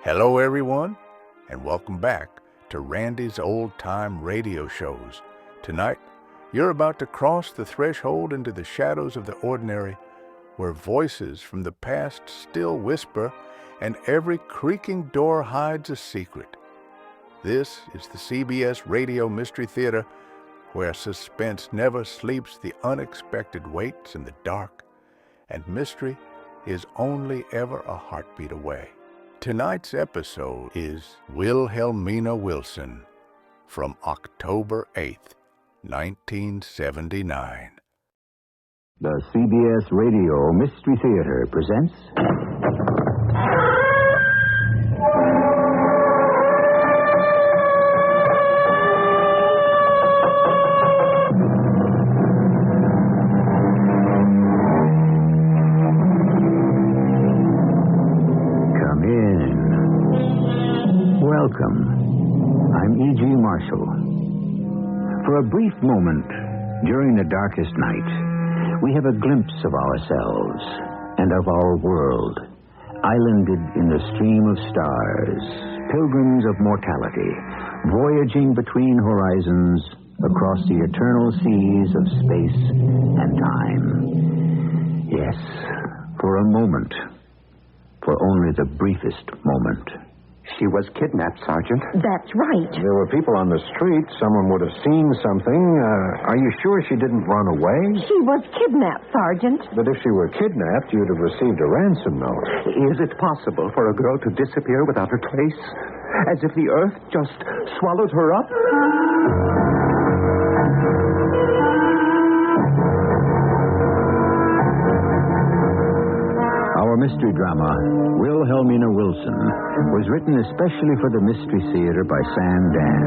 Hello, everyone, and welcome back to Randy's Old Time Radio Shows. Tonight, you're about to cross the threshold into the shadows of the ordinary, where voices from the past still whisper, and every creaking door hides a secret. This is the CBS Radio Mystery Theater, where suspense never sleeps, the unexpected waits in the dark, and mystery is only ever a heartbeat away. Tonight's episode is Wilhelmina Wilson from October 8th, 1979. The CBS Radio Mystery Theater presents... Welcome. I'm E.G. Marshall. For a brief moment, during the darkest night, we have a glimpse of ourselves and of our world, islanded in the stream of stars, pilgrims of mortality, voyaging between horizons across the eternal seas of space and time. Yes, for a moment, for only the briefest moment. She was kidnapped, Sergeant. That's right. There were people on the street. Someone would have seen something. Are you sure she didn't run away? She was kidnapped, Sergeant. But if she were kidnapped, you'd have received a ransom note. Is it possible for a girl to disappear without a trace? As if the earth just swallowed her up? Our mystery drama, Wilhelmina Wilson, was written especially for the Mystery Theater by Sam Dan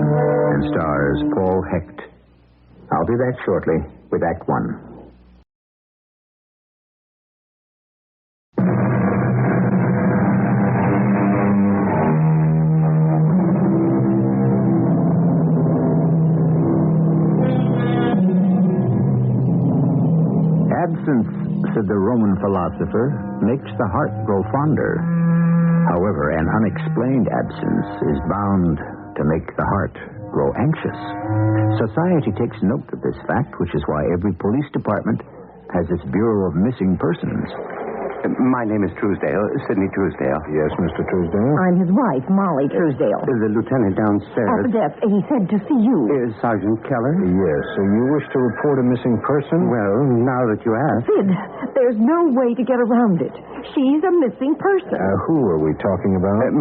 and stars Paul Hecht. I'll be back shortly with Act One. Absence, said the Roman philosopher, makes the heart grow fonder. However, an unexplained absence is bound to make the heart grow anxious. Society takes note of this fact, which is why every police department has its Bureau of Missing Persons. My name is Truesdale, Sidney Truesdale. Yes, Mr. Truesdale? I'm his wife, Molly Truesdale. The lieutenant downstairs. Yes, he said to see you. Is Sergeant Keller? Yes. So you wish to report a missing person? Well, now that you ask. Sid, there's no way to get around it. She's a missing person. Who are we talking about?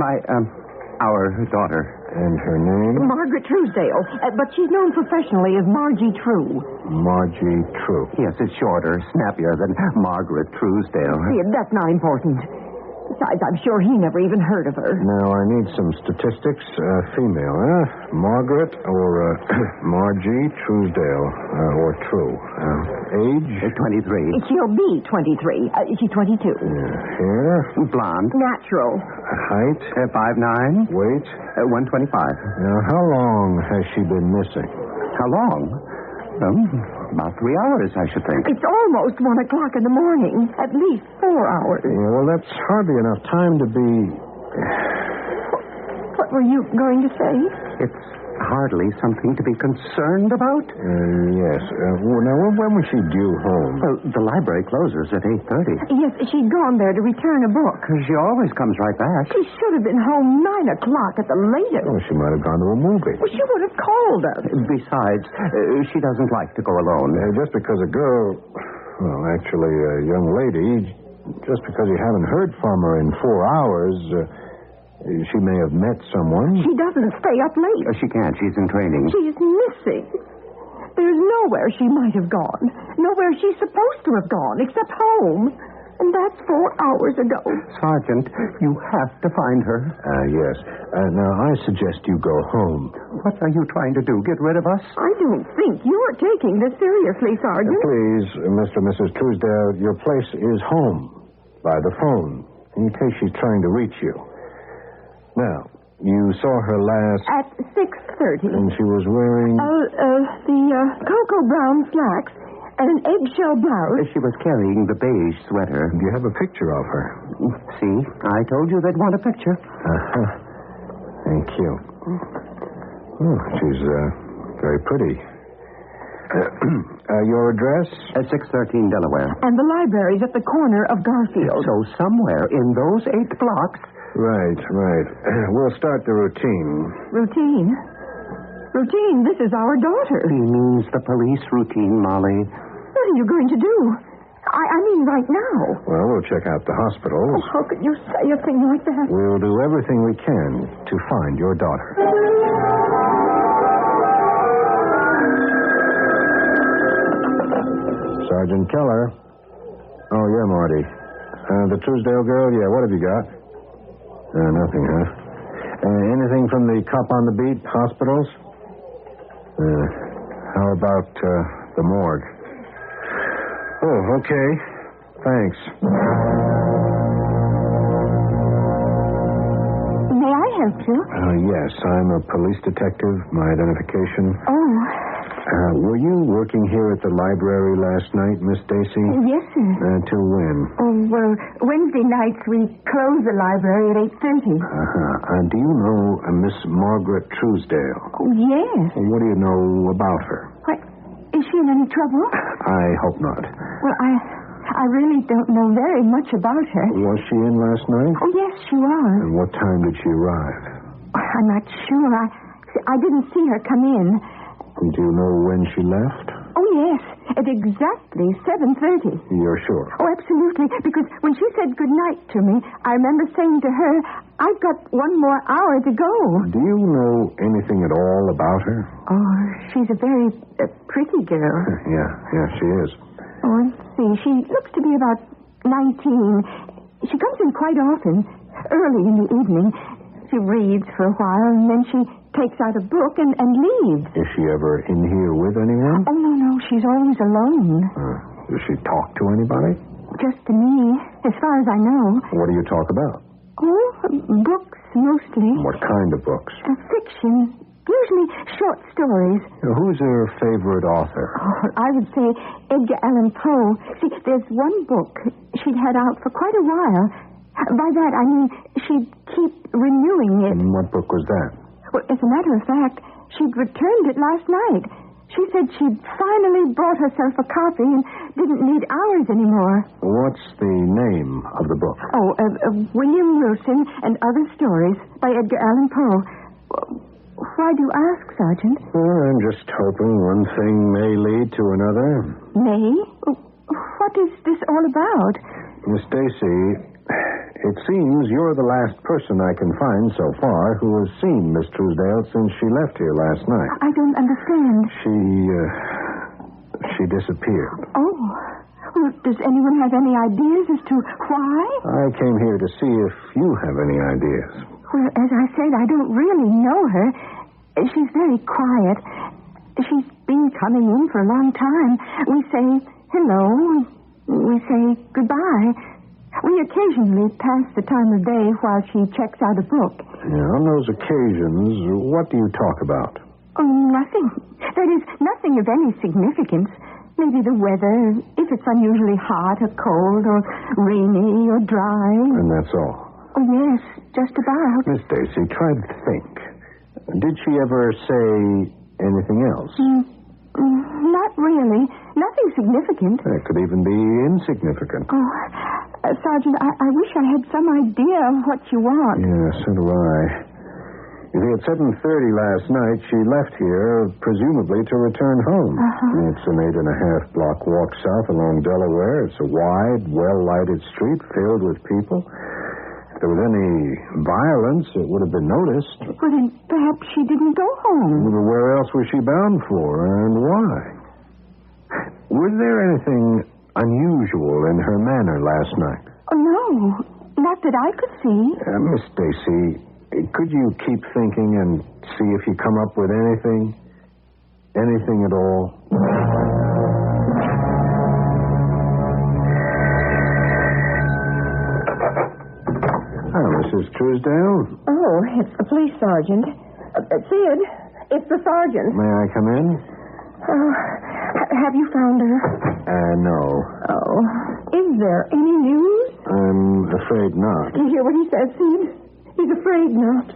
Our daughter. And her name? Margaret Truesdale, but she's known professionally as Margie True. Margie True. Yes, it's shorter, snappier than Margaret Truesdale. Sid, that's not important. Besides, I'm sure he never even heard of her. Now, I need some statistics. Female, Margaret or Margie Truesdale, or True. Age? 23. She'll be 23. She's 22. Hair? Blonde. Natural. Height? 5'9". Weight? 125. Now, how long has she been missing? How long? About 3 hours, I should think. It's almost 1 o'clock in the morning. At least 4 hours. Yeah, well, that's hardly enough time to be... What were you going to say? It's hardly something to be concerned about. Yes. Now, when was she due home? Well, the library closes at 8:30. Yes, she'd gone there to return a book. She always comes right back. She should have been home 9 o'clock at the latest. Oh, she might have gone to a movie. Well, she would have called us. Besides, she doesn't like to go alone. Just because a girl... Well, actually, a young lady... Just because you haven't heard from her in 4 hours... she may have met someone. She doesn't stay up late. She can't. She's in training. She's missing. There's nowhere she might have gone. Nowhere she's supposed to have gone, except home. And that's 4 hours ago. Sergeant, you have to find her. Yes. Now, I suggest you go home. What are you trying to do? Get rid of us? I don't think you're taking this seriously, Sergeant. Please, Mr. and Mrs. Truesdale, your place is home. By the phone. In case she's trying to reach you. Now, you saw her last... At 6:30. And she was wearing... The cocoa brown slacks and an eggshell blouse. She was carrying the beige sweater. Do you have a picture of her? See, I told you they'd want a picture. Thank you. Oh, she's very pretty. Your address? At 613 Delaware. And the library's at the corner of Garfield. So somewhere in those 8 blocks... Right. We'll start the routine. Routine? Routine, this is our daughter. He means the police routine, Molly. What are you going to do? I mean right now. Well, we'll check out the hospitals. Oh, how could you say a thing like that? We'll do everything we can to find your daughter. Sergeant Keller. Oh, yeah, Marty. The Truesdale girl, yeah, what have you got? Nothing, huh? Anything from the cop on the beat, hospitals? How about the morgue? Oh, okay. Thanks. May I help you? Yes, I'm a police detective. My identification. Oh. Were you working here at the library last night, Miss Stacy? Yes, sir. Till when? Oh, well, Wednesday nights we close the library at 8:30. Do you know Miss Margaret Truesdale? Oh, yes. What do you know about her? What? Is she in any trouble? I hope not. Well, I really don't know very much about her. Was she in last night? Oh, yes, she was. And what time did she arrive? I'm not sure. I didn't see her come in. Do you know when she left? Oh, yes. At exactly 7:30. You're sure? Oh, absolutely. Because when she said goodnight to me, I remember saying to her, I've got 1 more hour to go. Do you know anything at all about her? Oh, she's a very pretty girl. Yeah, she is. Oh, let's see. She looks to be about 19. She comes in quite often, early in the evening. She reads for a while, and then she takes out a book and leaves. Is she ever in here with anyone? Oh, no. She's always alone. Does she talk to anybody? Just to me, as far as I know. What do you talk about? Oh, books, mostly. What kind of books? Fiction. Usually short stories. Who's her favorite author? Oh, I would say Edgar Allen Poe. See, there's one book she'd had out for quite a while. By that, I mean she'd keep renewing it. And what book was that? Well, as a matter of fact, she'd returned it last night. She said she'd finally bought herself a copy and didn't need ours anymore. What's the name of the book? Oh, William Wilson and Other Stories by Edgar Allen Poe. Why do you ask, Sergeant? Well, I'm just hoping one thing may lead to another. May? What is this all about? Miss Stacy, it seems you're the last person I can find so far who has seen Miss Truesdale since she left here last night. I don't understand. She disappeared. Oh. Well, does anyone have any ideas as to why? I came here to see if you have any ideas. Well, as I said, I don't really know her. She's very quiet. She's been coming in for a long time. We say hello. We say goodbye. We occasionally pass the time of day while she checks out a book. Yeah, on those occasions, what do you talk about? Oh, nothing. That is, nothing of any significance. Maybe the weather, if it's unusually hot or cold or rainy or dry. And that's all? Oh, yes, just about. Miss Stacy, try to think. Did she ever say anything else? Not really. Nothing significant. It could even be insignificant. Oh, Sergeant, I wish I had some idea of what you want. Yeah, so do I. You see, at 7:30 last night, she left here, presumably to return home. It's an 8.5 block walk south along Delaware. It's a wide, well-lighted street filled with people. If there was any violence, it would have been noticed. Well, then perhaps she didn't go home. Well, where else was she bound for, and why? Was there anything unusual in her manner last night? Oh, no. Not that I could see. Miss Stacy, could you keep thinking and see if you come up with anything? Anything at all? Mrs. Truesdale? Oh, it's the police sergeant. Sid, it's the sergeant. May I come in? Oh, Have you found her? No. Oh. Is there any news? I'm afraid not. You hear what he says, Sid? He's afraid not.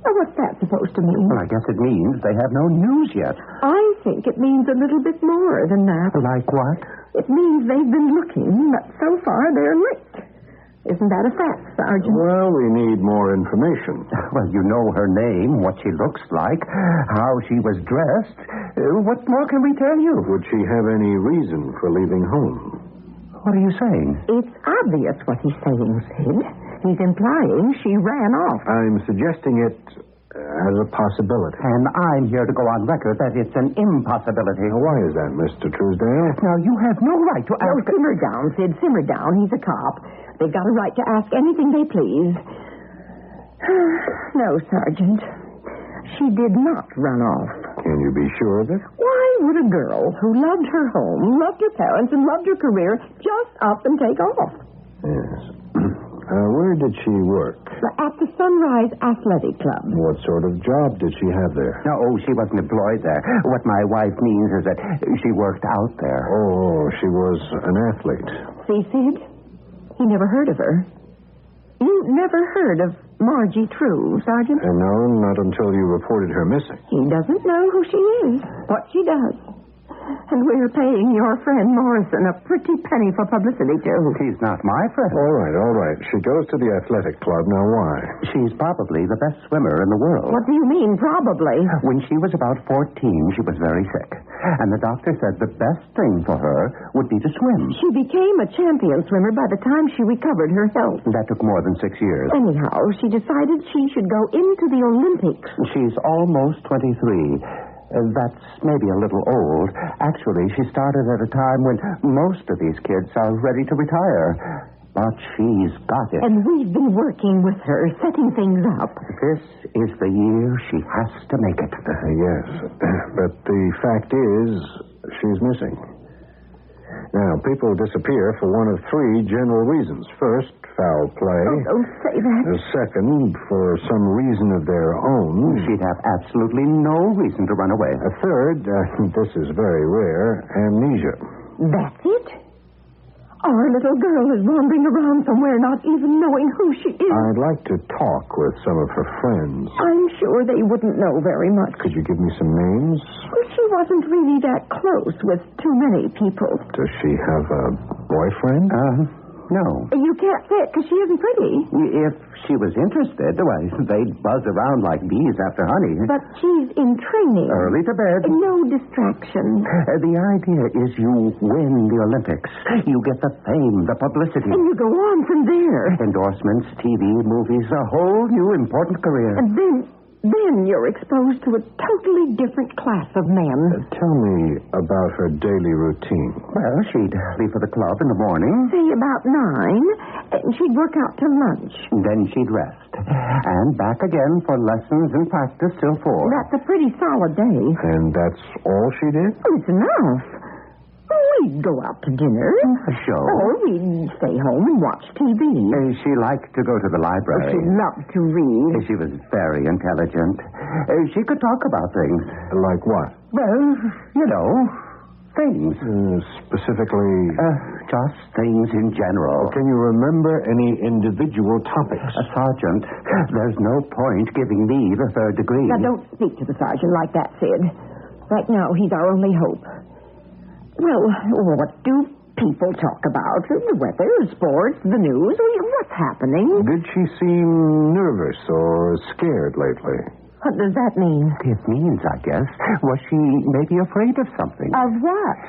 Now, what's that supposed to mean? Well, I guess it means they have no news yet. I think it means a little bit more than that. Like what? It means they've been looking, but so far they're licked. Isn't that a fact, Sergeant? Well, we need more information. Well, you know her name, what she looks like, how she was dressed. What more can we tell you? Would she have any reason for leaving home? What are you saying? It's obvious what he's saying, Sid. He's implying she ran off. I'm suggesting it as a possibility. And I'm here to go on record that it's an impossibility. Why is that, Mr. Truesdale? Now, you have no right to No, ask... simmer down, Sid. Simmer down. He's a cop. They've got a right to ask anything they please. No, Sergeant. She did not run off. Can you be sure of it? Why would a girl who loved her home, loved her parents, and loved her career just up and take off? Yes. Where did she work? At the Sunrise Athletic Club. What sort of job did she have there? No, she wasn't employed there. What my wife means is that she worked out there. Oh, she was an athlete. See, Sid? He never heard of her. You never heard of Margie True, Sergeant? No, not until you reported her missing. He doesn't know who she is, what she does. And we're paying your friend Morrison a pretty penny for publicity, too. She's not my friend. All right. She goes to the athletic club. Now, why? She's probably the best swimmer in the world. What do you mean, probably? When she was about 14, she was very sick. And the doctor said the best thing for her would be to swim. She became a champion swimmer by the time she recovered her health. That took more than 6 years. Anyhow, she decided she should go into the Olympics. She's almost 23. That's maybe a little old. Actually, she started at a time when most of these kids are ready to retire. But she's got it. And we've been working with her, setting things up. This is the year she has to make it. Yes. But the fact is, she's missing. Now, people disappear for one of three general reasons. First, foul play. Oh, don't say that. The second, for some reason of their own. She'd have absolutely no reason to run away. A third, this is very rare, amnesia. That's it? Our little girl is wandering around somewhere not even knowing who she is. I'd like to talk with some of her friends. I'm sure they wouldn't know very much. Could you give me some names? Well, she wasn't really that close with too many people. Does she have a boyfriend? No. You can't say it because she isn't pretty. If she was interested, why, they'd buzz around like bees after honey. But she's in training. Early to bed. No distraction. The idea is you win the Olympics. You get the fame, the publicity. And you go on from there. Endorsements, TV, movies, a whole new important career. And then you're exposed to a totally different class of men. Tell me about her daily routine. Well, she'd leave for the club in the morning. Say about 9, and she'd work out till lunch. Then she'd rest. And back again for lessons and practice till 4. That's a pretty solid day. And that's all she did? Oh, it's enough. We'd go out to dinner. A show. Or we'd stay home and watch TV. She liked to go to the library. She loved to read. She was very intelligent. She could talk about things. Like what? Well, you know, things. Specifically? Just things in general. Can you remember any individual topics? Sergeant, there's no point giving me the 3rd degree. Now, don't speak to the sergeant like that, Sid. Right now, he's our only hope. Well, what do people talk about? The weather, sports, the news. What's happening? Did she seem nervous or scared lately? What does that mean? It means, I guess, was she maybe afraid of something? Of what?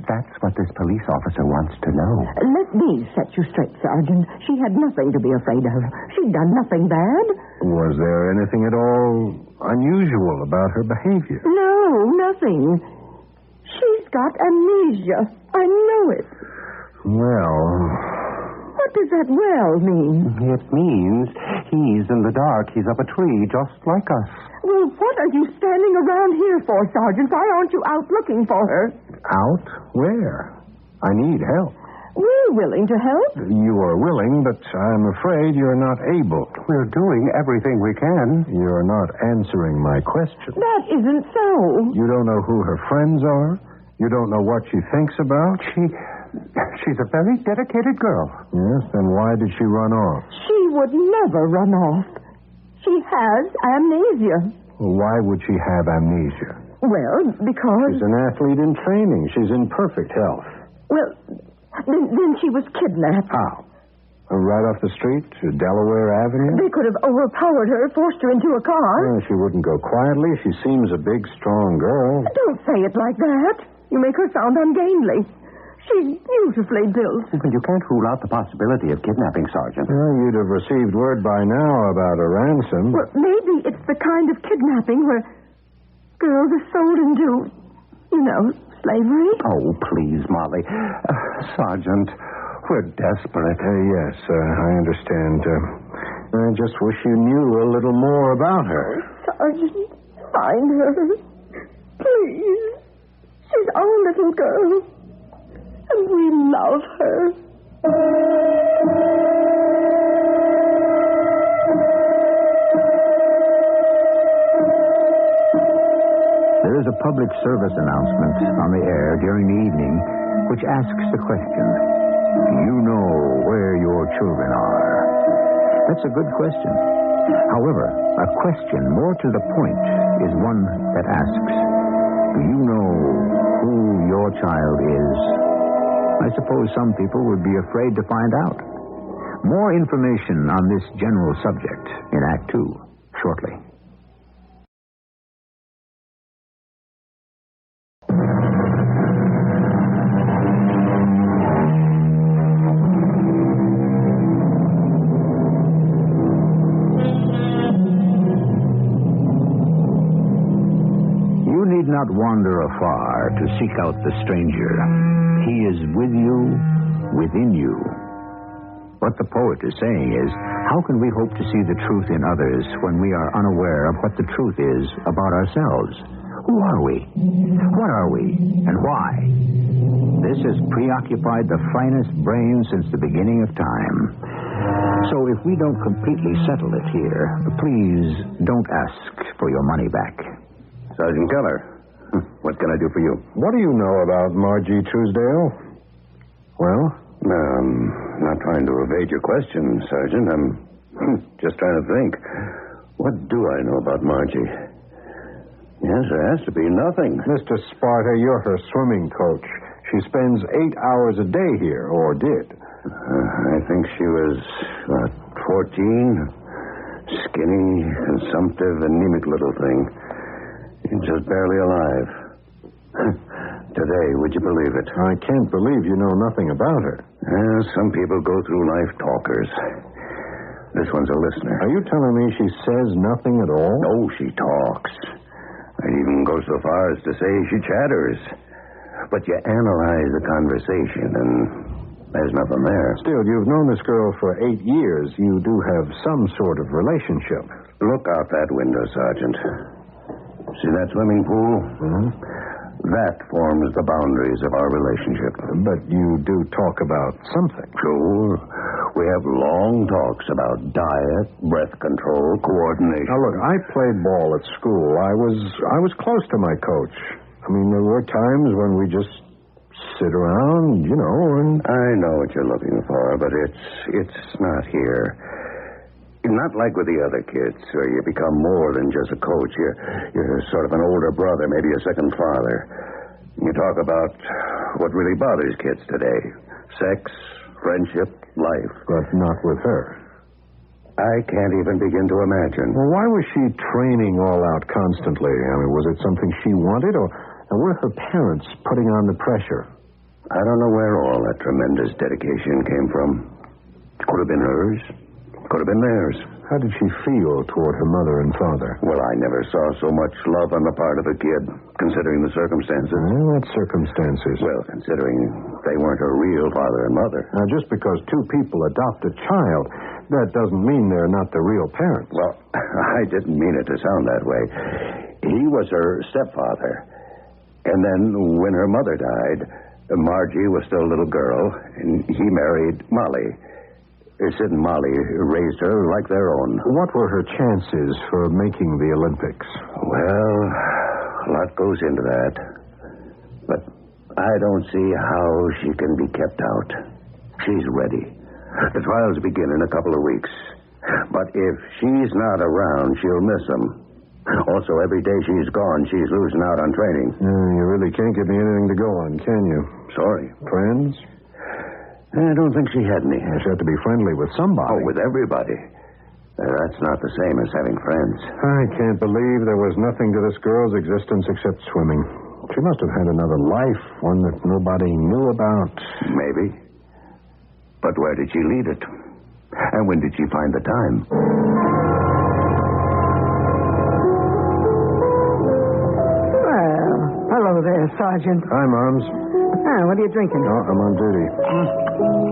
That's what this police officer wants to know. Let me set you straight, Sergeant. She had nothing to be afraid of. She'd done nothing bad. Was there anything at all unusual about her behavior? No, nothing. She's got amnesia. I know it. Well... What does that well mean? It means he's in the dark. He's up a tree, just like us. Well, what are you standing around here for, Sergeant? Why aren't you out looking for her? Out? Where? I need help. We're willing to help. You are willing, but I'm afraid you're not able. We're doing everything we can. You're not answering my question. That isn't so. You don't know who her friends are? You don't know what she thinks about? She's a very dedicated girl. Yes, then why did she run off? She would never run off. She has amnesia. Well, why would she have amnesia? Well, because... She's an athlete in training. She's in perfect health. Well, then she was kidnapped. How? Right off the street to Delaware Avenue? They could have overpowered her, forced her into a car. Well, she wouldn't go quietly. She seems a big, strong girl. Don't say it like that. You make her sound ungainly. She's beautifully built. Well, you can't rule out the possibility of kidnapping, Sergeant. Well, you'd have received word by now about a ransom. Well, maybe it's the kind of kidnapping where girls are sold into, slavery. Oh, please, Molly. Sergeant, we're desperate. Yes, I understand. I just wish you knew a little more about her. Sergeant, find her. Please. She's our little girl. And we love her. There is a public service announcement on the air during the evening which asks the question, do you know where your children are? That's a good question. However, a question more to the point is one that asks, do you know who your child is? I suppose some people would be afraid to find out. More information on this general subject in Act 2, shortly. You need not wander afar to seek out the stranger. He is with you, within you. What the poet is saying is, how can we hope to see the truth in others when we are unaware of what the truth is about ourselves? Who are we? What are we? And why? This has preoccupied the finest brains since the beginning of time. So if we don't completely settle it here, please don't ask for your money back. Sergeant Keller, what can I do for you? What do you know about Margie Truesdale? Well? Not trying to evade your question, Sergeant. I'm just trying to think. What do I know about Margie? Yes, there has to be nothing. Mr. Sparta, you're her swimming coach. She spends 8 hours a day here, or did. I think she was, 14. Skinny, consumptive, anemic little thing. Just barely alive. Today, would you believe it? I can't believe you know nothing about her. Some people go through life talkers. This one's a listener. Are you telling me she says nothing at all? No, she talks. I even go so far as to say she chatters. But you analyze the conversation, and there's nothing there. Still, you've known this girl for 8 years. You do have some sort of relationship. Look out that window, Sergeant. See that swimming pool? Mm-hmm. That forms the boundaries of our relationship. But you do talk about something. Sure. We have long talks about diet, breath control, coordination. Now, look, I played ball at school. I was close to my coach. I mean, there were times when we just sit around, and... I know what you're looking for, but it's not here. Not like with the other kids, where you become more than just a coach. You're sort of an older brother, maybe a second father. You talk about what really bothers kids today. Sex, friendship, life. But not with her. I can't even begin to imagine. Well, why was she training all out constantly? I mean, was it something she wanted, or were her parents putting on the pressure? I don't know where all that tremendous dedication came from. Could have been hers. Could have been theirs. How did she feel toward her mother and father? Well, I never saw so much love on the part of a kid, considering the circumstances. What circumstances? Well, considering they weren't her real father and mother. Now, just because two people adopt a child, that doesn't mean they're not the real parents. Well, I didn't mean it to sound that way. He was her stepfather. And then, when her mother died, Margie was still a little girl, and he married Molly. Sid and Molly raised her like their own. What were her chances for making the Olympics? Well, a lot goes into that. But I don't see how she can be kept out. She's ready. The trials begin in a couple of weeks. But if she's not around, she'll miss them. Also, every day she's gone, she's losing out on training. You really can't give me anything to go on, can you? Sorry. Friends? I don't think she had any. She had to be friendly with somebody. Oh, with everybody. That's not the same as having friends. I can't believe there was nothing to this girl's existence except swimming. She must have had another life, one that nobody knew about. Maybe. But where did she lead it? And when did she find the time? Well, hello there, Sergeant. Hi, Moms. What are you drinking? Oh, I'm on duty.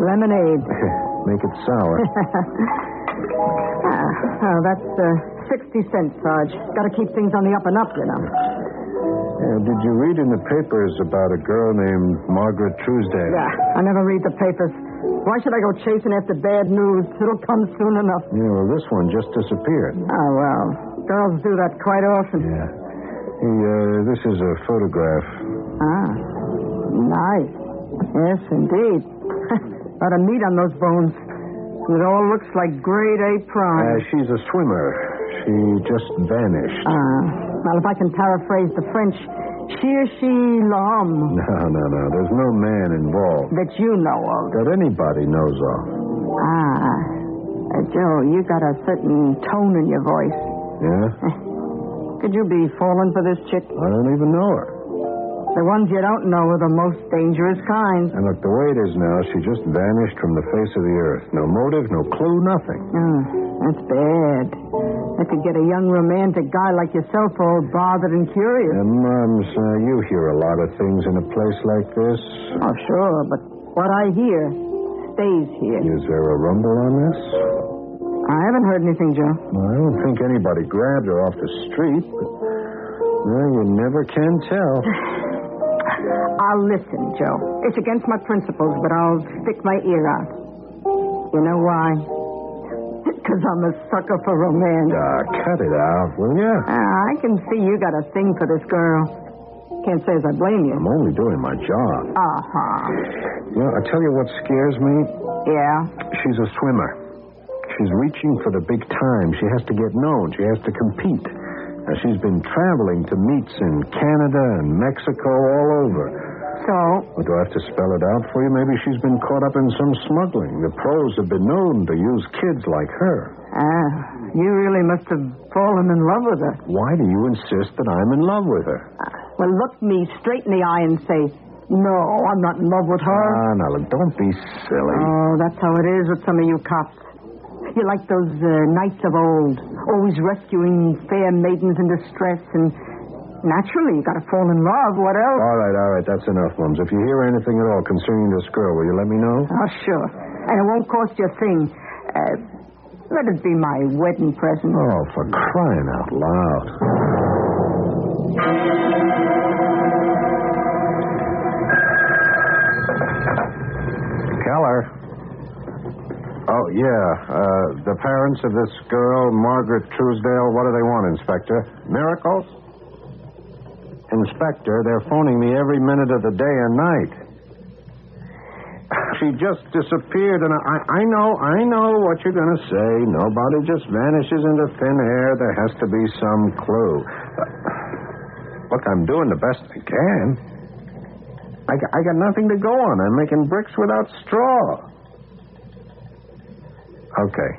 Lemonade. Make it sour. That's 60 cents, Sarge. Got to keep things on the up and up, you know. Did you read in the papers about a girl named Margaret Truesdale? Yeah, I never read the papers. Why should I go chasing after bad news? It'll come soon enough. Yeah, well, this one just disappeared. Oh, well, girls do that quite often. Yeah. Hey, this is a photograph. Ah, nice. Yes, indeed. A lot of meat on those bones. It all looks like grade A prime. She's a swimmer. She just vanished. Well, if I can paraphrase the French, she l'homme. No. There's no man involved. That you know of. That anybody knows of. Joe, you got a certain tone in your voice. Yeah? Could you be falling for this chick? I don't even know her. The ones you don't know are the most dangerous kind. And look, the way it is now, she just vanished from the face of the earth. No motive, no clue, nothing. That's bad. That could get a young romantic guy like yourself all bothered and curious. Moms, you hear a lot of things in a place like this. Oh, sure, but what I hear stays here. Is there a rumble on this? I haven't heard anything, Joe. Well, I don't think anybody grabbed her off the street, but well, you never can tell. I'll listen, Joe. It's against my principles, but I'll stick my ear out. You know why? Because I'm a sucker for romance. Cut it out, will you? I can see you got a thing for this girl. Can't say as I blame you. I'm only doing my job. You know, I tell you what scares me. Yeah? She's a swimmer. She's reaching for the big time. She has to get known. She has to compete. Now, she's been traveling to meets in Canada and Mexico, all over. So? Well, do I have to spell it out for you? Maybe she's been caught up in some smuggling. The pros have been known to use kids like her. You really must have fallen in love with her. Why do you insist that I'm in love with her? Well, look me straight in the eye and say, no, I'm not in love with her. Now, look, don't be silly. Oh, that's how it is with some of you cops. You're like those knights of old, always rescuing fair maidens in distress, and naturally, you got to fall in love. What else? All right, that's enough, Mums. If you hear anything at all concerning this girl, will you let me know? Oh, sure. And it won't cost you a thing. Let it be my wedding present. Oh, for crying out loud. Keller. Oh, yeah. The parents of this girl, Margaret Truesdale, what do they want, Inspector? Miracles? Inspector, they're phoning me every minute of the day and night. She just disappeared, and I know what you're going to say. Nobody just vanishes into thin air. There has to be some clue. Look, I'm doing the best I can. I got nothing to go on. I'm making bricks without straw. Okay,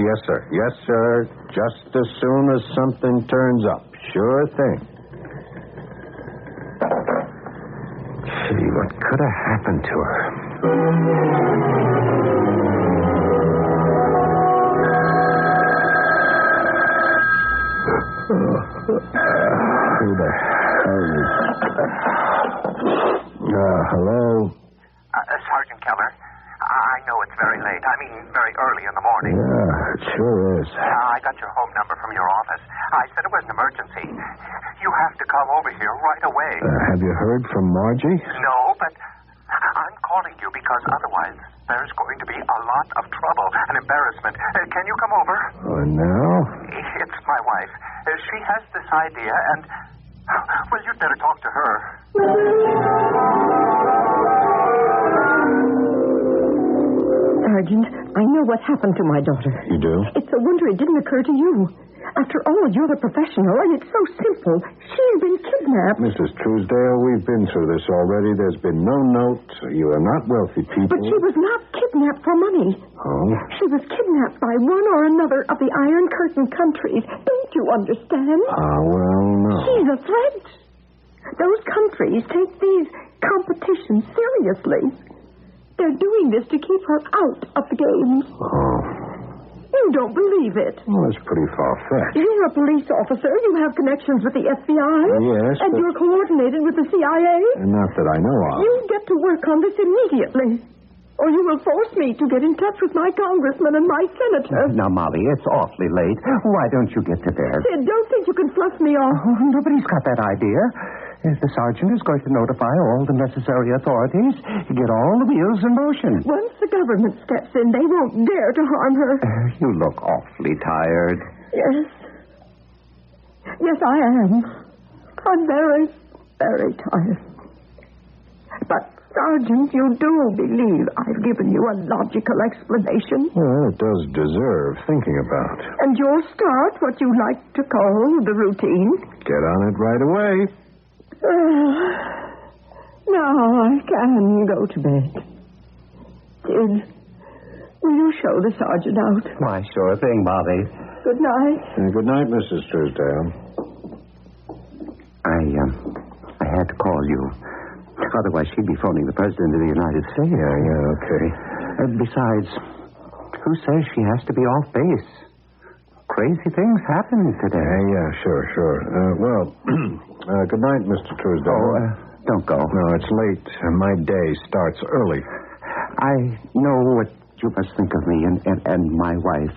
yes, sir. Yes, sir. Just as soon as something turns up. Sure thing. Gee, what could have happened to her? Who the hell is... hello? Sergeant Keller, I know it's very late. I mean, very early in the morning. Yeah, it sure is. I got your home number from your office. I said it was an emergency. You have to come over here right away. Have you heard from Margie? No, but I'm calling you because otherwise there's going to be a lot of trouble and embarrassment. Can you come over? Oh, now? It's my wife. She has this idea, and Well, you'd better talk to her. Sergeant, I know what happened to my daughter. You do? It's a wonder it didn't occur to you. After all, you're the professional, and it's so simple. She's been kidnapped. Mrs. Truesdale, we've been through this already. There's been no note. You are not wealthy people. But she was not kidnapped for money. Oh? She was kidnapped by one or another of the Iron Curtain countries. Don't you understand? Well, no. She's a threat. Those countries take these competitions seriously. They're doing this to keep her out of the games. Oh. You don't believe it. Well, that's pretty far-fetched. You're a police officer. You have connections with the FBI. Yes, And but... you're coordinated with the CIA. Not that I know of. You get to work on this immediately. Or you will force me to get in touch with my congressman and my senator. Now, Molly, it's awfully late. Why don't you get to bed? Sid, don't think you can fluff me off. Oh, nobody's got that idea. The sergeant is going to notify all the necessary authorities to get all the wheels in motion. Once the government steps in, they won't dare to harm her. You look awfully tired. Yes. Yes, I am. I'm very, very tired. But, Sergeant, you do believe I've given you a logical explanation? Well, it does deserve thinking about. And you'll start what you like to call the routine? Get on it right away. Now I can go to bed. Sid, will you show the sergeant out? Why, sure thing, Molly. Good night. Good night, Mrs. Truesdale. I had to call you. Otherwise, she'd be phoning the President of the United States. Yeah, okay. Besides, who says she has to be off base? Crazy things happen today. Yeah, sure. Good night, Mr. Truesdale. Don't go. No, it's late. My day starts early. I know what you must think of me and my wife.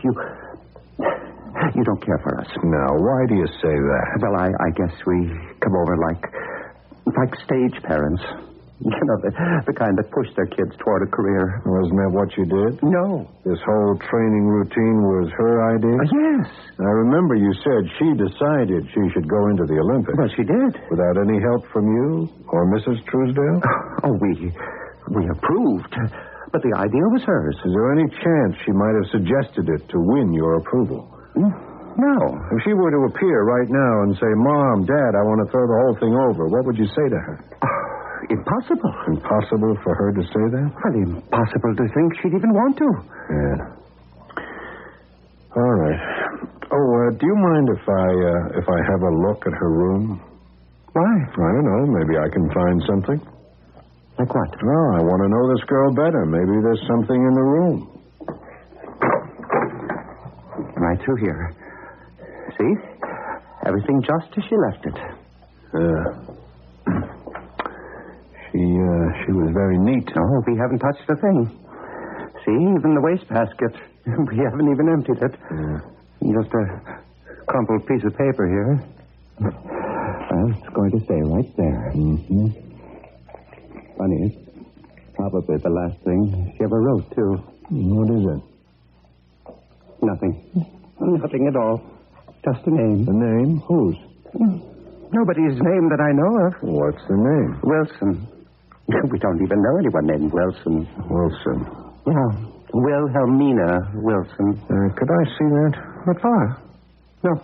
You don't care for us. Now, why do you say that? Well, I guess we come over like stage parents. You know, the kind that push their kids toward a career. Wasn't that what you did? No. This whole training routine was her idea? Yes. I remember you said she decided she should go into the Olympics. Well, she did. Without any help from you or Mrs. Truesdale? Oh, we approved. But the idea was hers. Is there any chance she might have suggested it to win your approval? No. If she were to appear right now and say, Mom, Dad, I want to throw the whole thing over, what would you say to her? Impossible. Impossible for her to say that? Well, impossible to think she'd even want to. Yeah. All right. Do you mind if I have a look at her room? Why? I don't know. Maybe I can find something. Like what? Oh, I want to know this girl better. Maybe there's something in the room. Right through here. See? Everything just as she left it. She was very neat. Oh, we haven't touched a thing. See, even the wastebasket. We haven't even emptied it. Just a crumpled piece of paper here. Well, it's going to stay right there. Mm-hmm. Funny, it's probably the last thing she ever wrote, too. What is it? Nothing. Nothing at all. Just a name. A name? Whose? Nobody's name that I know of. What's the name? Wilson. We don't even know anyone named Wilson. Wilson. Yeah. Wilhelmina Wilson. Could I see that? What for? No.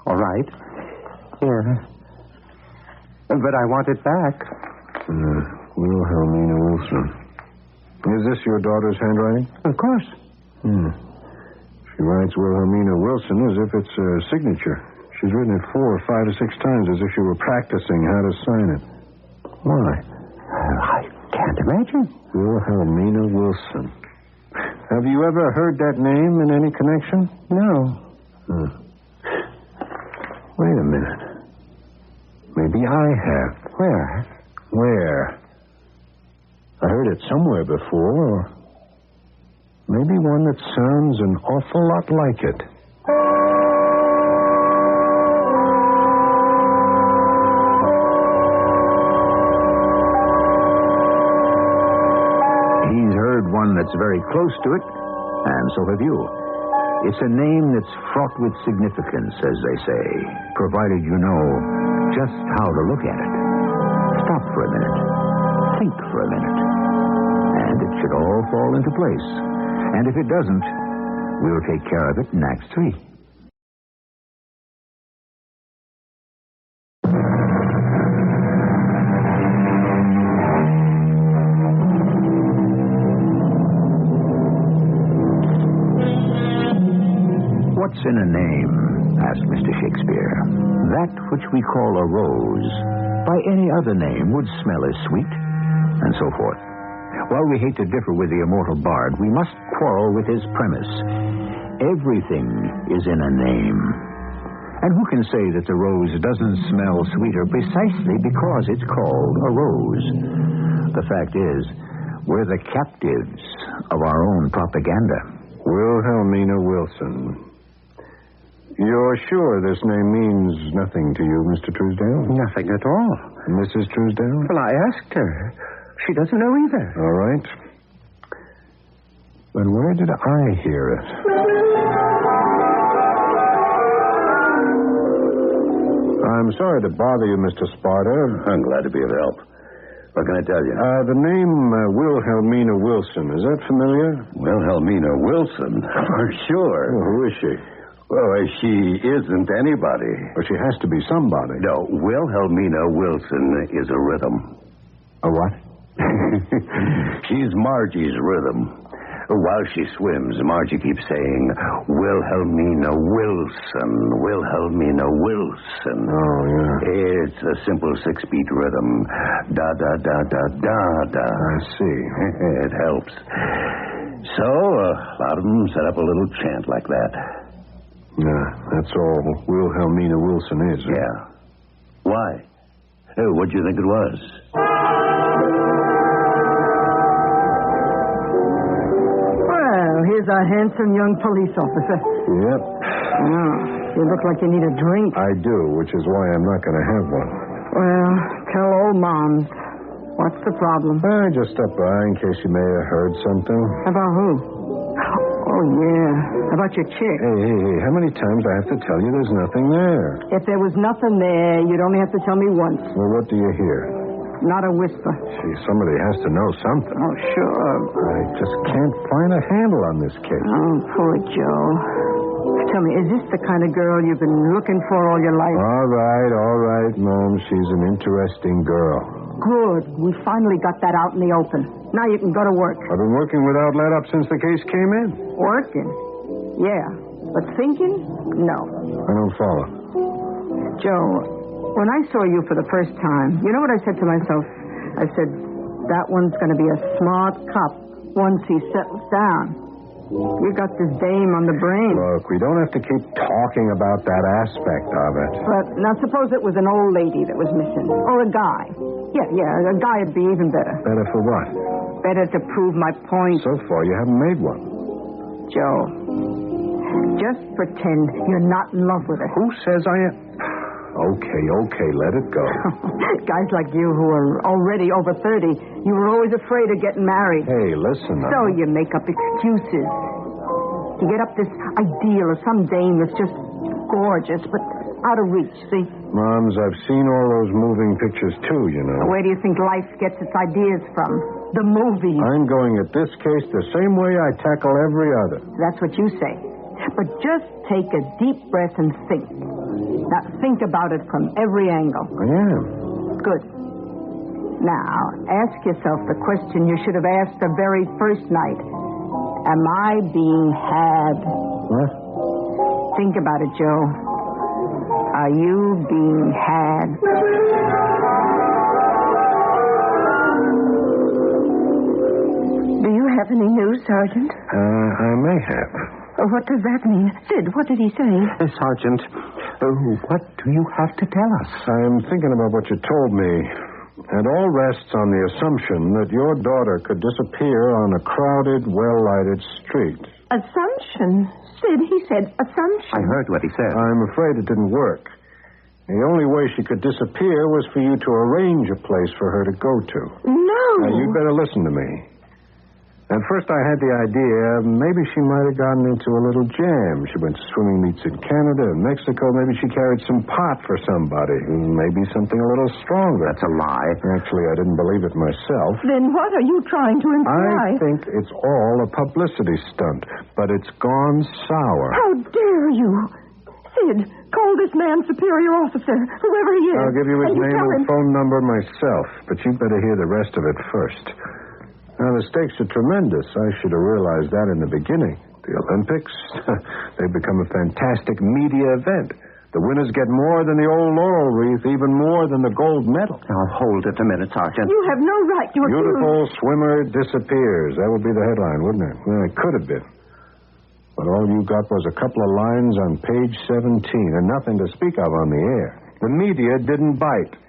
All right. Here. But I want it back. Wilhelmina Wilson. Is this your daughter's handwriting? Of course. She writes Wilhelmina Wilson as if it's a signature. She's written it 4 or 5 or 6 times as if she were practicing how to sign it. Why? I can't imagine. Wilhelmina Wilson. Have you ever heard that name in any connection? No. Wait a minute. Maybe I have. Where? I heard it somewhere before, or maybe one that sounds an awful lot like it. He's heard one that's very close to it, and so have you. It's a name that's fraught with significance, as they say, provided you know just how to look at it. Stop for a minute. Think for a minute. And it should all fall into place. And if it doesn't, we'll take care of it in Act 3. What's in a name? Asked Mr. Shakespeare. That which we call a rose, by any other name, would smell as sweet, and so forth. While we hate to differ with the immortal bard, we must quarrel with his premise. Everything is in a name. And who can say that the rose doesn't smell sweeter precisely because it's called a rose? The fact is, we're the captives of our own propaganda. Wilhelmina Wilson. You're sure this name means nothing to you, Mr. Truesdale? Nothing at all. Mrs. Truesdale? Well, I asked her. She doesn't know either. All right. But where did I hear it? I'm sorry to bother you, Mr. Sparta. I'm glad to be of help. What can I tell you? The name Wilhelmina Wilson, is that familiar? Wilhelmina Wilson? For sure. Well, who is she? Well, she isn't anybody. Well, she has to be somebody. No, Wilhelmina Wilson is a rhythm. A what? She's Margie's rhythm. While she swims, Margie keeps saying, Wilhelmina Wilson, Wilhelmina Wilson. Oh, yeah. It's a simple 6-beat rhythm. Da-da-da-da-da-da. I see. It helps. So, a lot of them set up a little chant like that. Yeah, that's all Wilhelmina Wilson is. Huh? Yeah. Why? What'd you think it was? Well, here's our handsome young police officer. Yep. Oh, you look like you need a drink. I do, which is why I'm not going to have one. Well, tell old Moms. What's the problem? I just stopped by in case you may have heard something. About who? Oh, yeah. About your chick. Hey, how many times I have to tell you there's nothing there? If there was nothing there, you'd only have to tell me once. Well, what do you hear? Not a whisper. Gee, somebody has to know something. Oh, sure. I just can't find a handle on this case. Oh, poor Joe. Tell me, is this the kind of girl you've been looking for all your life? All right, Mom. She's an interesting girl. Good. We finally got that out in the open. Now you can go to work. I've been working without let up since the case came in. Working? Yeah. But thinking? No. I don't follow. Joe, when I saw you for the first time, you know what I said to myself? I said, that one's going to be a smart cop once he settles down. You got this dame on the brain. Look, we don't have to keep talking about that aspect of it. But now suppose it was an old lady that was missing. Or a guy. Yeah, a guy would be even better. Better for what? Better to prove my point. So far, you haven't made one. Joe, just pretend you're not in love with her. Who says I am? Okay, let it go. Guys like you who are already over 30, you were always afraid of getting married. Hey, listen. So you make up excuses. You get up this ideal of some dame that's just gorgeous, but out of reach, see? Moms, I've seen all those moving pictures, too, you know. Where do you think life gets its ideas from? The movies. I'm going at this case the same way I tackle every other. That's what you say. But just take a deep breath and think. Now, think about it from every angle. I am. Good. Now, ask yourself the question you should have asked the very first night. Am I being had? What? Think about it, Joe. Are you being had? Do you have any news, Sergeant? I may have. What does that mean? Sid, what did he say? Sergeant, what do you have to tell us? I'm thinking about what you told me. It all rests on the assumption that your daughter could disappear on a crowded, well-lighted street. Assumption? Sid, he said assumption. I heard what he said. I'm afraid it didn't work. The only way she could disappear was for you to arrange a place for her to go to. No. Now, you'd better listen to me. At first I had the idea maybe she might have gotten into a little jam. She went to swimming meets in Canada and Mexico. Maybe she carried some pot for somebody. Maybe something a little stronger. That's a lie. Actually, I didn't believe it myself. Then what are you trying to imply? I think it's all a publicity stunt, but it's gone sour. How dare you? Sid, call this man superior officer, whoever he is. I'll give you his name and phone number myself, but you'd better hear the rest of it first. Now, the stakes are tremendous. I should have realized that in the beginning. The Olympics, they've become a fantastic media event. The winners get more than the old laurel wreath, even more than the gold medal. Now, hold it a minute, Sergeant. You have no right to accuse... Beautiful swimmer disappears. That would be the headline, wouldn't it? Well, it could have been. But all you got was a couple of lines on page 17 and nothing to speak of on the air. The media didn't bite.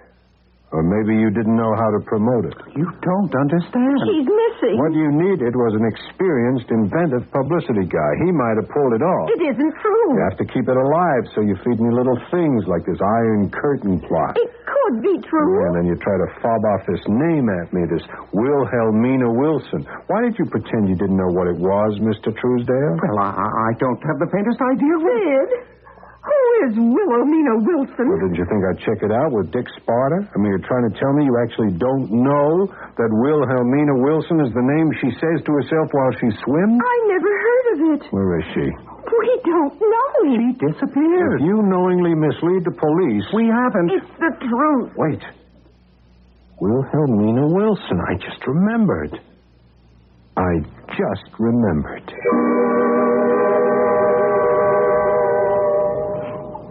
Or maybe you didn't know how to promote it. You don't understand. She's missing. What you needed was an experienced, inventive publicity guy. He might have pulled it off. It isn't true. You have to keep it alive, so you feed me little things like this Iron Curtain plot. It could be true. Yeah, and then you try to fob off this name at me, this Wilhelmina Wilson. Why did you pretend you didn't know what it was, Mr. Truesdale? Well, I don't have the faintest idea. Sid, who is Wilhelmina Wilson? Well, didn't you think I'd check it out with Dick Sparta? I mean, you're trying to tell me you actually don't know that Wilhelmina Wilson is the name she says to herself while she swims? I never heard of it. Where is she? We don't know. She disappeared. If you knowingly mislead the police... We haven't. It's the truth. Wait. Wilhelmina Wilson. I just remembered.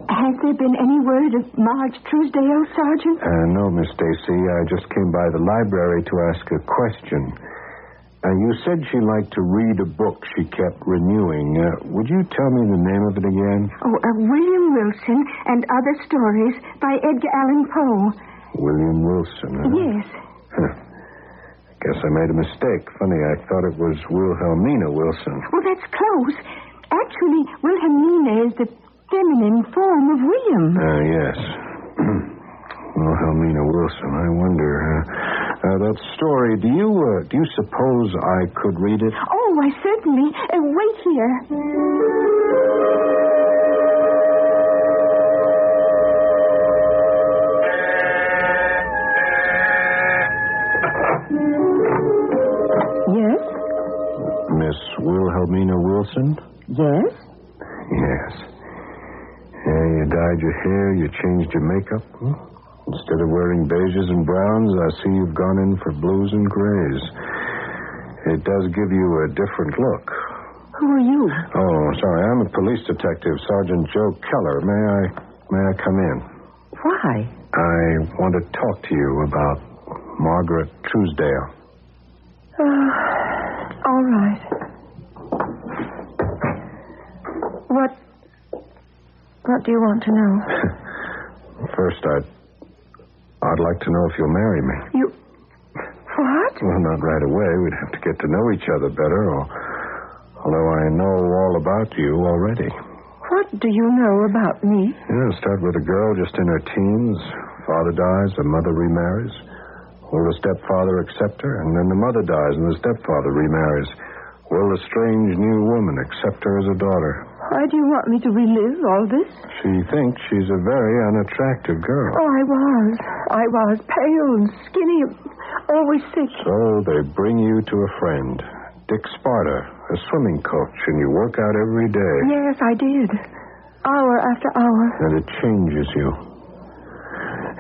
Has there been any word of Marge Truesdale, Sergeant? No, Miss Stacy. I just came by the library to ask a question. You said she liked to read a book she kept renewing. Would you tell me the name of it again? William Wilson and Other Stories by Edgar Allen Poe. William Wilson, huh? Yes. I guess I made a mistake. Funny, I thought it was Wilhelmina Wilson. Well, that's close. Actually, Wilhelmina is the feminine form of William. Yes. Wilhelmina Wilson. I wonder. That story. Do you suppose I could read it? Oh, I certainly. Wait here. Yes? Miss Wilhelmina Wilson? Yes? Yes. Yeah, you dyed your hair, you changed your makeup. Instead of wearing beiges and browns, I see you've gone in for blues and grays. It does give you a different look. Who are you? Oh, sorry. I'm a police detective, Sergeant Joe Keller. May I come in? Why? I want to talk to you about Margaret Truesdale. All right. What do you want to know? First, I'd like to know if you'll marry me. You... What? Well, not right away. We'd have to get to know each other better, although I know all about you already. What do you know about me? Yeah, start with a girl just in her teens. Father dies, the mother remarries. Will the stepfather accept her? And then the mother dies and the stepfather remarries. Will the strange new woman accept her as a daughter? Why do you want me to relive all this? She thinks she's a very unattractive girl. Oh, I was pale and skinny, always sick. So they bring you to a friend, Dick Sparta, a swimming coach, and you work out every day. Yes, I did. Hour after hour. And it changes you.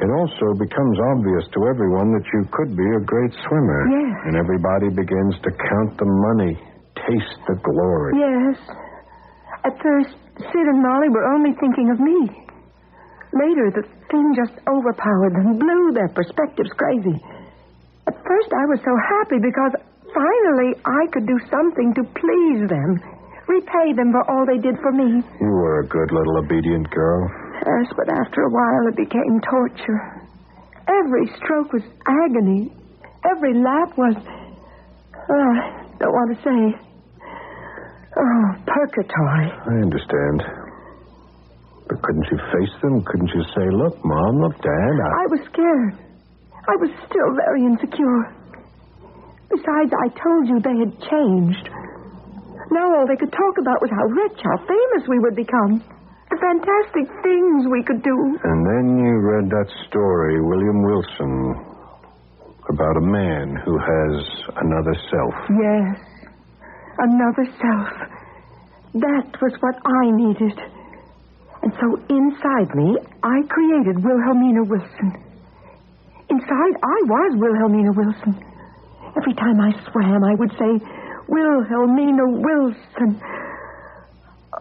It also becomes obvious to everyone that you could be a great swimmer. Yes. And everybody begins to count the money, taste the glory. Yes. At first, Sid and Molly were only thinking of me. Later, the thing just overpowered them, blew their perspectives crazy. At first, I was so happy because finally I could do something to please them, repay them for all they did for me. You were a good little obedient girl. Yes, but after a while it became torture. Every stroke was agony. Every lap was... I don't want to say... Oh, purgatory. I understand. But couldn't you face them? Couldn't you say, look, Mom, look, Dad, I was scared. I was still very insecure. Besides, I told you they had changed. Now all they could talk about was how rich, how famous we would become. The fantastic things we could do. And then you read that story, William Wilson, about a man who has another self. Yes, another self. That was what I needed. And so inside me, I created Wilhelmina Wilson. Inside, I was Wilhelmina Wilson. Every time I swam, I would say, Wilhelmina Wilson.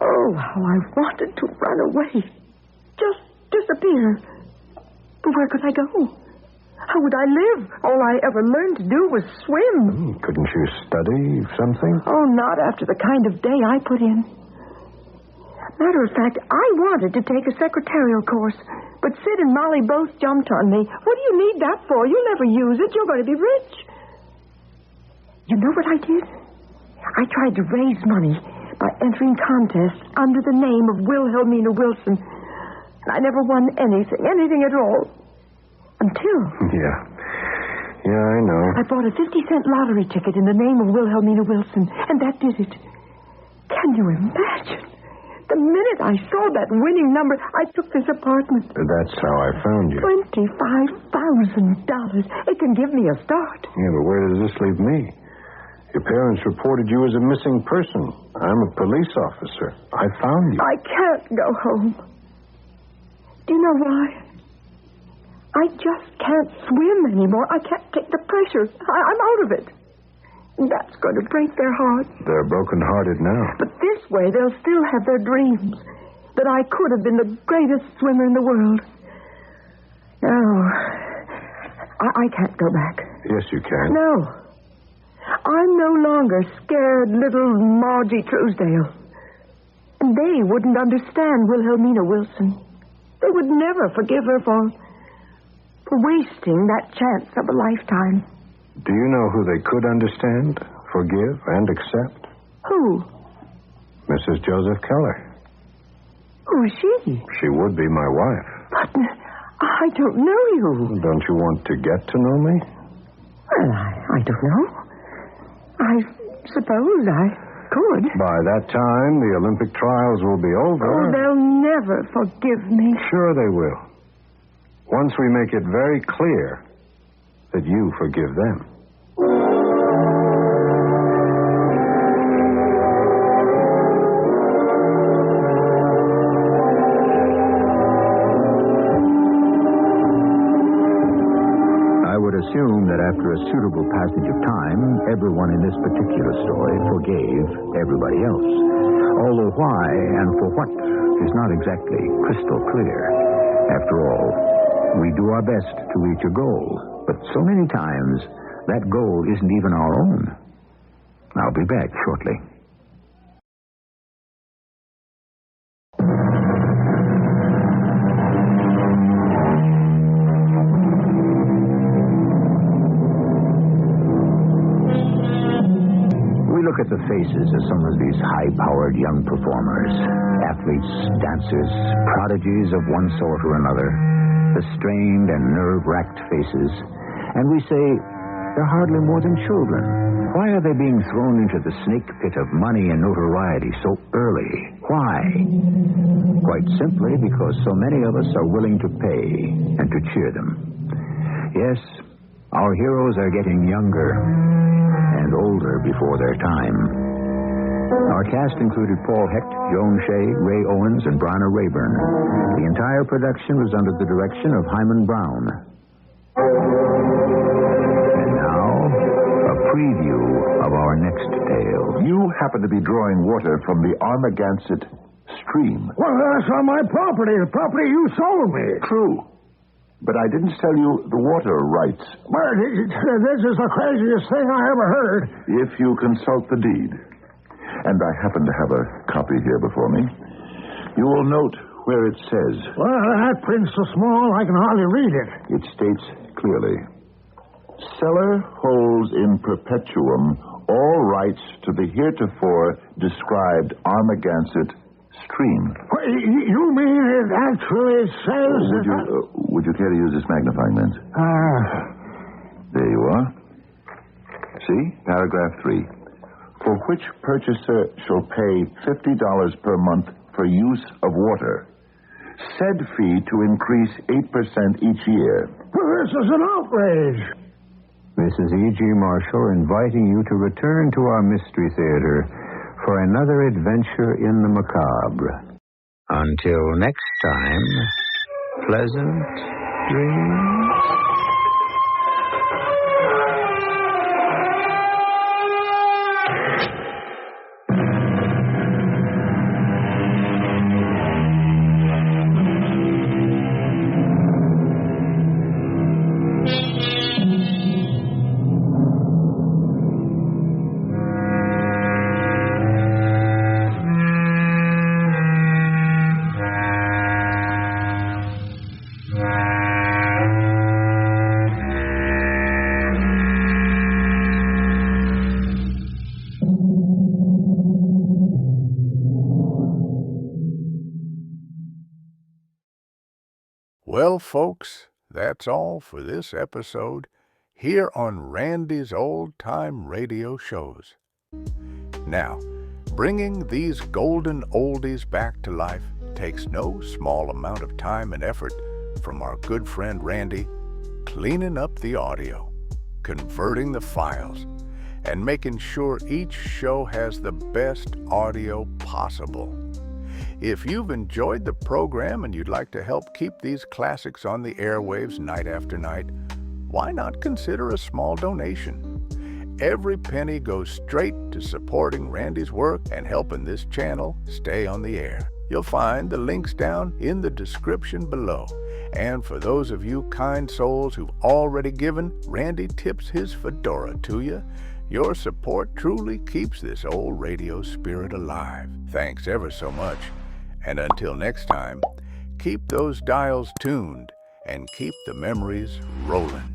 Oh, how I wanted to run away. Just disappear. But where could I go? How would I live? All I ever learned to do was swim. Couldn't you study something? Oh, not after the kind of day I put in. Matter of fact, I wanted to take a secretarial course, but Sid and Molly both jumped on me. What do you need that for? You'll never use it. You're going to be rich. You know what I did? I tried to raise money by entering contests under the name of Wilhelmina Wilson. And I never won anything at all. Until... Yeah, I know. I bought a 50-cent lottery ticket in the name of Wilhelmina Wilson, and that did it. Can you imagine? The minute I saw that winning number, I took this apartment. That's how I found you. $25,000. It can give me a start. Yeah, but where does this leave me? Your parents reported you as a missing person. I'm a police officer. I found you. I can't go home. Do you know why? I just can't swim anymore. I can't take the pressure. I'm out of it. That's going to break their hearts. They're broken-hearted now. But this way, they'll still have their dreams. That I could have been the greatest swimmer in the world. No. I can't go back. Yes, you can. No. I'm no longer scared little Margie Truesdale. And they wouldn't understand Wilhelmina Wilson. They would never forgive her for wasting that chance of a lifetime. Do you know who they could understand, forgive, and accept? Who? Mrs. Joseph Keller. Who's she? She would be my wife. But I don't know you. Don't you want to get to know me? Well, I don't know. I suppose I could. By that time, the Olympic trials will be over. Oh, they'll never forgive me. Sure they will. Once we make it very clear that you forgive them. I would assume that after a suitable passage of time, everyone in this particular story forgave everybody else. Although why and for what is not exactly crystal clear. After all, we do our best to reach a goal, but so many times that goal isn't even our own. I'll be back shortly. We look at the faces of some of these high-powered young performers, athletes, dancers, prodigies of one sort or another, the strained and nerve-racked faces, and we say, they're hardly more than children. Why are they being thrown into the snake pit of money and notoriety so early? Why? Quite simply because so many of us are willing to pay and to cheer them. Yes, our heroes are getting younger and older before their time. Our cast included Paul Hecht, Joan Shay, Ray Owens, and Bryna Raeburn. The entire production was under the direction of Hyman Brown. And now, a preview of our next tale. You happen to be drawing water from the Armagansett stream. Well, that's on my property, the property you sold me. True. But I didn't sell you the water rights. Well, this is the craziest thing I ever heard. If you consult the deed, and I happen to have a copy here before me, you will note where it says... Well, that print's so small I can hardly read it. It states clearly, seller holds in perpetuum all rights to the heretofore described Armagansett stream. You mean it actually says... Would you care to use this magnifying lens? There you are. See, paragraph 3. For which purchaser shall pay $50 per month for use of water. Said fee to increase 8% each year. This is an outrage. This is E.G. Marshall inviting you to return to our Mystery Theater for another adventure in the macabre. Until next time, pleasant dreams. Well, folks, that's all for this episode here on Randy's Old Time Radio Shows. Now, bringing these golden oldies back to life takes no small amount of time and effort from our good friend Randy, cleaning up the audio, converting the files, and making sure each show has the best audio possible. If you've enjoyed the program and you'd like to help keep these classics on the airwaves night after night, why not consider a small donation? Every penny goes straight to supporting Randy's work and helping this channel stay on the air. You'll find the links down in the description below. And for those of you kind souls who've already given, Randy tips his fedora to you. Your support truly keeps this old radio spirit alive. Thanks ever so much. And until next time, keep those dials tuned and keep the memories rolling.